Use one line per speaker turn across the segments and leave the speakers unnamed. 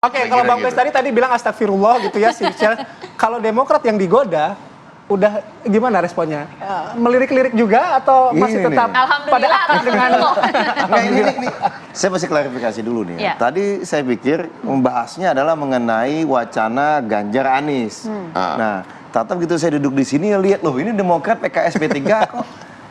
Oke, kalau Bang Bestari tadi bilang astagfirullah gitu ya, kalau Demokrat yang digoda, udah gimana responnya? Melirik-lirik juga atau masih tetap pada aktif dengan
ini, saya masih klarifikasi dulu nih. Tadi saya pikir membahasnya adalah mengenai wacana Ganjar Anies. Nah, tetap gitu saya duduk di sini lihat loh, ini Demokrat PKS P3 kok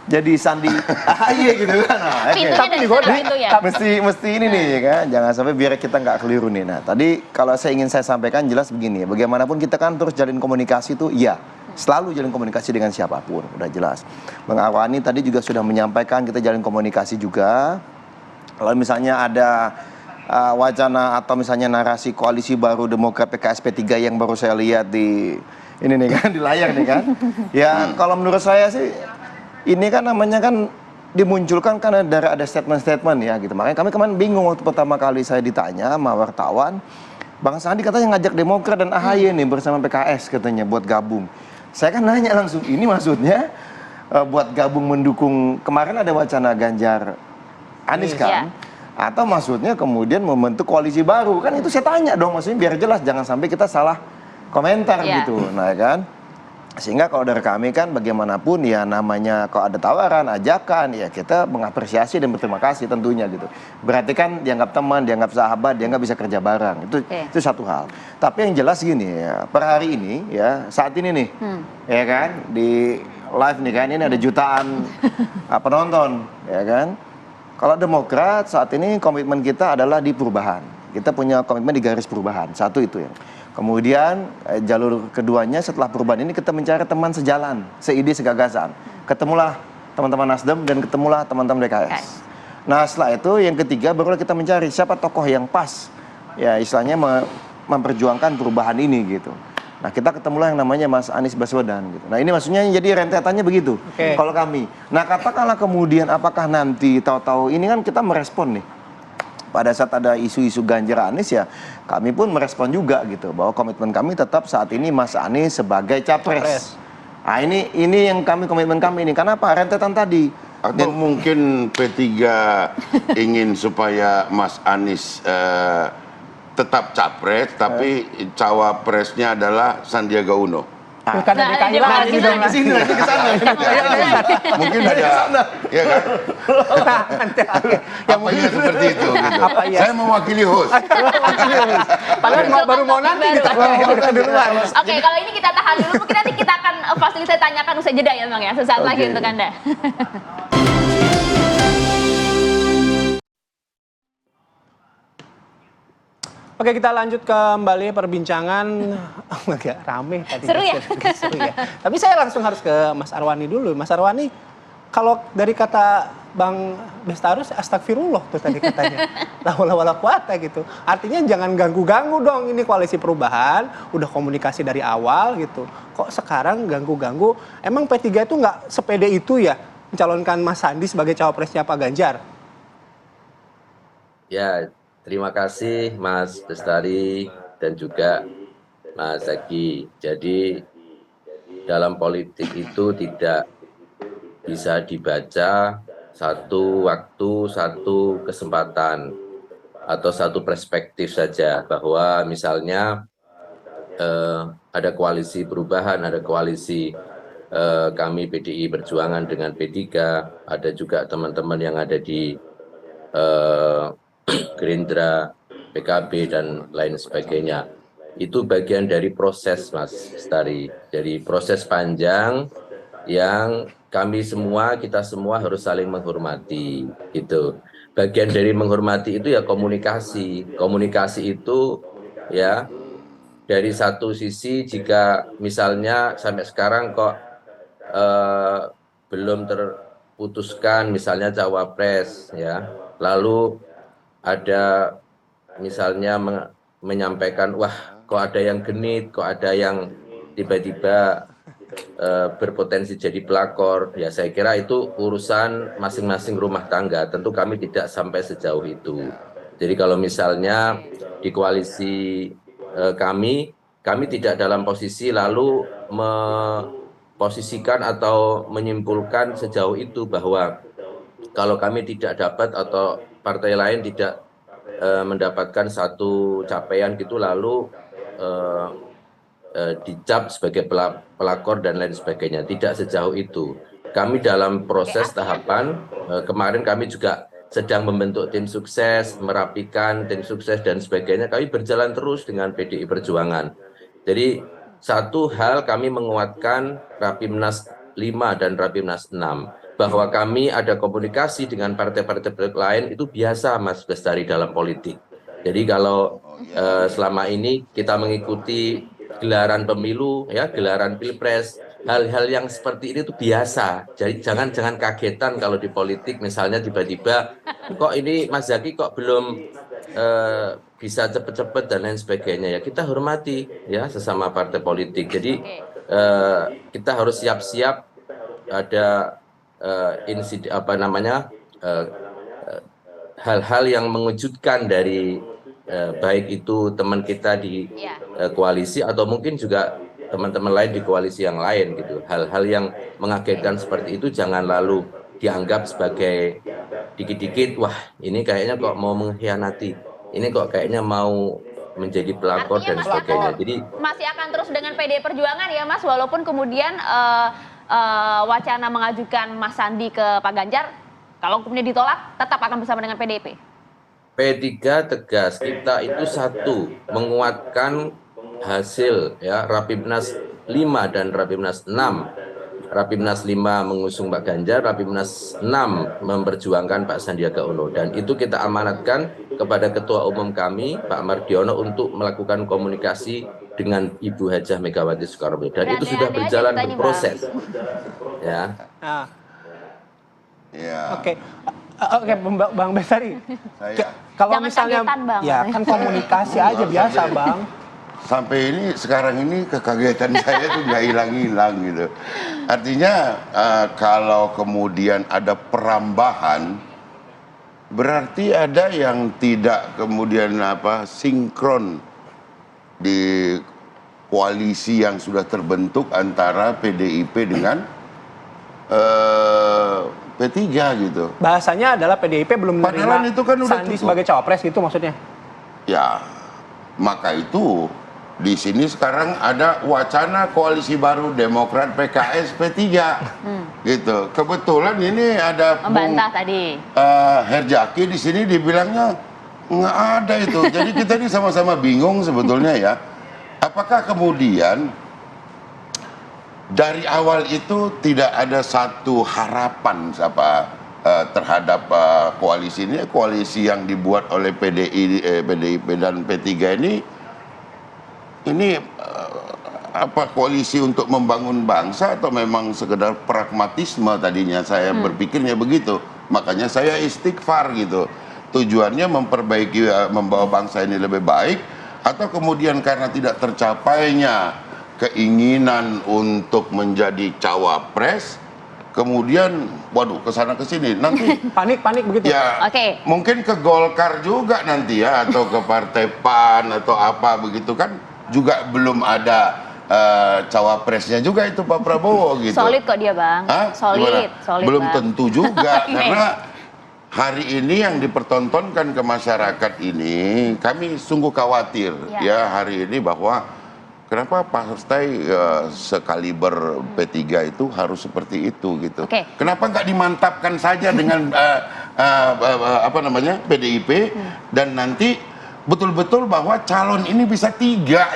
jadi Sandi AHY gitu kan. Nah,
tapi digoda
ya. Mesti ini nih ya kan, jangan sampai biar kita nggak keliru nih. Nah, tadi kalau saya ingin saya sampaikan jelas begini ya, bagaimanapun kita kan terus jalin komunikasi tuh iya. Selalu jalin komunikasi dengan siapapun, udah jelas. Bang Arwani tadi juga sudah menyampaikan kita jalin komunikasi juga. Kalau misalnya ada wacana atau misalnya narasi koalisi baru Demokrat PKS P3 yang baru saya lihat di ini nih kan di layar nih kan. Ya kalau menurut saya sih ini kan namanya kan dimunculkan karena ada statement-statement ya gitu. Makanya kami kemarin bingung waktu pertama kali saya ditanya sama wartawan, Bang Sandi katanya ngajak Demokrat dan AHY nih bersama PKS katanya buat gabung. Saya kan nanya langsung, ini maksudnya buat gabung mendukung, kemarin ada wacana Ganjar Anies kan? Atau maksudnya kemudian membentuk koalisi baru, kan itu saya tanya dong, maksudnya biar jelas, jangan sampai kita salah komentar gitu, nah kan? Sehingga kalau dari kami kan bagaimanapun ya namanya kalau ada tawaran, ajakan, ya kita mengapresiasi dan berterima kasih tentunya gitu. Berarti kan dianggap teman, dianggap sahabat, dianggap bisa kerja bareng, itu satu hal. Tapi yang jelas gini ya, per hari ini ya, saat ini nih, ya kan, di live nih kan, ini ada jutaan penonton, ya kan. Kalau Demokrat saat ini komitmen kita adalah di perubahan. Kita punya komitmen di garis perubahan, satu itu ya. Kemudian jalur keduanya setelah perubahan ini kita mencari teman sejalan, seide, segagasan. Ketemulah teman-teman Nasdem dan ketemulah teman-teman PKS. Nah setelah itu yang ketiga barulah kita mencari siapa tokoh yang pas, ya istilahnya memperjuangkan perubahan ini gitu. Nah kita ketemulah yang namanya Mas Anies Baswedan gitu. Nah ini maksudnya jadi rentetannya begitu kalau kami. Nah katakanlah kemudian apakah nanti tahu-tahu ini kan kita merespon nih. Pada saat ada isu-isu Ganjar Anies ya kami pun merespon juga gitu bahwa komitmen kami tetap saat ini Mas Anies sebagai capres. Nah ini yang komitmen kami ini. Kenapa? Rentetan tadi.
Atau mungkin P3 ingin supaya Mas Anies tetap capres tapi cawapresnya adalah Sandiaga Uno.
Pilkada DKI lagi dong,
nanti ke sana.
Mungkin ada, ya kan? Apa iya seperti itu? Gitu. Saya mewakili host.
Padahal baru mau nanti kita duluan.
Oke, kalau ini kita tahan dulu, mungkin nanti kita akan fasilitasi tanyakan usai jeda ya Bang ya, sesaat lagi untuk Anda.
Oke, kita lanjut kembali perbincangan. Agak rame tadi.
Seru ya?
Seru ya. Tapi saya langsung harus ke Mas Arwani dulu. Mas Arwani, kalau dari kata Bang Bestarus, astagfirullah tuh tadi katanya. La haula wala quwata gitu. Artinya jangan ganggu-ganggu dong, ini koalisi perubahan, udah komunikasi dari awal gitu. Kok sekarang ganggu-ganggu? Emang P3 itu nggak sepede itu ya mencalonkan Mas Sandi sebagai cawapresnya Pak Ganjar?
Ya, terima kasih Mas Bestari dan juga Mas Zaki. Jadi dalam politik itu tidak bisa dibaca satu waktu, satu kesempatan atau satu perspektif saja bahwa misalnya ada koalisi perubahan, ada koalisi kami PDI Perjuangan dengan P3, ada juga teman-teman yang ada di Gerindra, PKB, dan lain sebagainya. Itu bagian dari proses, Mas Bestari. Dari proses panjang yang kami semua, kita semua harus saling menghormati. Gitu. Bagian dari menghormati itu ya komunikasi. Komunikasi itu ya dari satu sisi jika misalnya sampai sekarang kok belum terputuskan misalnya cawapres ya, lalu ada misalnya menyampaikan wah kok ada yang genit, kok ada yang tiba-tiba berpotensi jadi pelakor, ya saya kira itu urusan masing-masing rumah tangga, tentu kami tidak sampai sejauh itu. Jadi kalau misalnya di koalisi kami tidak dalam posisi lalu memposisikan atau menyimpulkan sejauh itu bahwa kalau kami tidak dapat atau partai lain tidak mendapatkan satu capaian gitu lalu dicap sebagai pelakor dan lain sebagainya. Tidak sejauh itu. Kami dalam proses tahapan, kemarin kami juga sedang membentuk tim sukses, merapikan tim sukses dan sebagainya. Kami berjalan terus dengan PDI Perjuangan. Jadi satu hal kami menguatkan Rapimnas 5 dan Rapimnas 6. Bahwa kami ada komunikasi dengan partai-partai lain itu biasa, Mas Bestari, dalam politik. Jadi kalau selama ini kita mengikuti gelaran pemilu, ya gelaran pilpres, hal-hal yang seperti ini itu biasa. Jadi jangan kagetan kalau di politik misalnya tiba-tiba kok ini Mas Zaky kok belum bisa cepet-cepet dan lain sebagainya. Ya kita hormati ya sesama partai politik. Jadi kita harus siap-siap ada insiden hal-hal yang mengejutkan dari baik itu teman kita di koalisi atau mungkin juga teman-teman lain di koalisi yang lain gitu. Hal-hal yang mengagetkan seperti itu jangan lalu dianggap sebagai dikit-dikit wah ini kayaknya kok mau mengkhianati, ini kok kayaknya mau menjadi pelakor dan sebagainya. Jadi
masih akan terus dengan PDI Perjuangan ya Mas, walaupun kemudian wacana mengajukan Mas Sandi ke Pak Ganjar, kalau kemudian ditolak, tetap akan bersama dengan PDIP?
P3 tegas, kita itu satu, menguatkan hasil ya Rapimnas 5 dan Rapimnas 6. Rapimnas 5 mengusung Pak Ganjar, Rapimnas 6 memperjuangkan Pak Sandiaga Uno. Dan itu kita amanatkan kepada Ketua Umum kami, Pak Mardiono, untuk melakukan komunikasi dengan Ibu Hajah Megawati Soekarno Putri. Dan itu sudah berjalan berproses. Ya.
Nah,
Ya.
oke. Oke, Bang Bestari. Kalau
Jangan
misalnya
kagetan, Bang.
ya kan komunikasi aja biasa, Bang.
Sampai ini sekarang ini kekagetan saya tuh nggak hilang-hilang gitu. Artinya kalau kemudian ada perambahan, berarti ada yang tidak kemudian sinkron di koalisi yang sudah terbentuk antara PDIP dengan P3 gitu.
Bahasanya adalah PDIP belum
Padahal
menerima
itu kan udah
Sandi
tutup.
sebagai cawapres gitu maksudnya.
Ya, maka itu di sini sekarang ada wacana koalisi baru Demokrat, PKS, P3, gitu. Kebetulan ini ada
Membantah tadi.
Herjaki di sini dibilangnya nggak ada itu. Jadi kita ini sama-sama bingung sebetulnya ya. Apakah kemudian dari awal itu tidak ada satu harapan terhadap koalisi ini, koalisi yang dibuat oleh PDIP dan P3 ini koalisi untuk membangun bangsa atau memang sekedar pragmatisme tadinya saya berpikirnya begitu. Makanya saya istighfar gitu. Tujuannya memperbaiki, membawa bangsa ini lebih baik, atau kemudian karena tidak tercapainya keinginan untuk menjadi cawapres, kemudian waduh kesana kesini nanti
Panik begitu.
ya
Oke.
mungkin ke Golkar juga nanti ya, atau ke Partai PAN atau apa begitu kan, juga belum ada cawapresnya juga itu Pak Prabowo gitu.
Solid kok dia Bang.
Hah?
Solid
Gimana? Belum
Bang.
tentu juga.
Oke.
Karena hari ini yang dipertontonkan ke masyarakat ini, kami sungguh khawatir ya hari ini bahwa kenapa partai sekaliber P3 itu harus seperti itu gitu.
Oke.
Kenapa nggak dimantapkan saja dengan PDIP, dan nanti betul-betul bahwa calon ini bisa 3